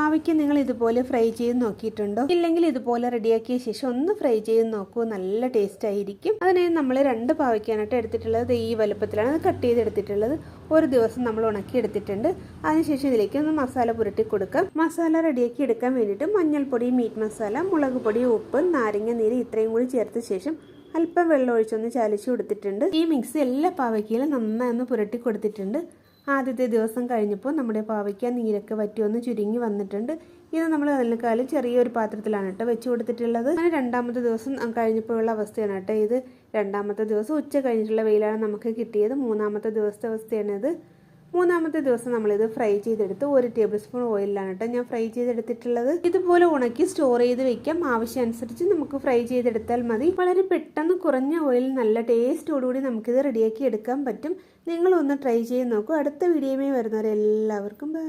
പാവയ്ക്ക് നിങ്ങൾ ഇതുപോലെ ഫ്രൈ ചെയ്ത് നോക്കിയിട്ടുണ്ടോ? ഇല്ലെങ്കിൽ ഇതുപോലെ റെഡിയാക്കിയ ശേഷം ഒന്ന് ഫ്രൈ ചെയ്ത് നോക്കൂ, നല്ല ടേസ്റ്റ് ആയിരിക്കും. അതിനായി നമ്മൾ 2 പാവയ്ക്കാനായിട്ട് എടുത്തിട്ടുള്ളത് ഈ വലുപ്പത്തിലാണ് അത് കട്ട് ചെയ്തെടുത്തിട്ടുള്ളത്. ഒരു ദിവസം നമ്മൾ ഉണക്കി എടുത്തിട്ടുണ്ട്. അതിനുശേഷം ഇതിലേക്ക് ഒന്ന് മസാല പുരട്ടി കൊടുക്കാം. മസാല റെഡിയാക്കി എടുക്കാൻ വേണ്ടിയിട്ട് മഞ്ഞൾപ്പൊടി, മീറ്റ് മസാല, മുളക് പൊടി, ഉപ്പ്, നാരങ്ങ നീര് ഇത്രയും കൂടി ചേർത്ത ശേഷം അല്പം വെള്ളം ഒഴിച്ചൊന്ന് ചാലിച്ചു കൊടുത്തിട്ടുണ്ട്. ഈ മിക്സ് എല്ലാ പാവയ്ക്കയിലും നന്നായി ഒന്ന് പുരട്ടി കൊടുത്തിട്ടുണ്ട്. ആദ്യത്തെ ദിവസം കഴിഞ്ഞപ്പോൾ നമ്മുടെ പാവയ്ക്ക നീരൊക്കെ വറ്റി ഒന്ന് ചുരുങ്ങി വന്നിട്ടുണ്ട്. ഇത് നമ്മൾ അതിനേക്കാളും ചെറിയൊരു പാത്രത്തിലാണ് കേട്ടോ വെച്ച് കൊടുത്തിട്ടുള്ളത്. അങ്ങനെ 2ാമത്തെ ദിവസം കഴിഞ്ഞപ്പോഴുള്ള അവസ്ഥയാണ് കേട്ടോ ഇത്. 2ാമത്തെ ദിവസം ഉച്ച കഴിഞ്ഞിട്ടുള്ള വെയിലാണ് നമുക്ക് കിട്ടിയത്. 3ാമത്തെ ദിവസത്തെ അവസ്ഥയാണിത്. 3ാമത്തെ ദിവസം നമ്മളിത് ഫ്രൈ ചെയ്തെടുത്ത് 1 ടേബിൾ സ്പൂൺ ഓയിലാണ് കേട്ടോ ഞാൻ ഫ്രൈ ചെയ്തെടുത്തിട്ടുള്ളത്. ഇതുപോലെ ഉണക്കി സ്റ്റോർ ചെയ്ത് വെക്കാം. ആവശ്യമനുസരിച്ച് നമുക്ക് ഫ്രൈ ചെയ്തെടുത്താൽ മതി. വളരെ പെട്ടെന്ന് കുറഞ്ഞ ഓയിലിൽ നല്ല ടേസ്റ്റോടുകൂടി നമുക്കിത് റെഡിയാക്കി എടുക്കാൻ പറ്റും. നിങ്ങളൊന്ന് ട്രൈ ചെയ്ത് നോക്കൂ. അടുത്ത വീഡിയോയുമായി വരുന്നവരെല്ലാവർക്കും ബൈ.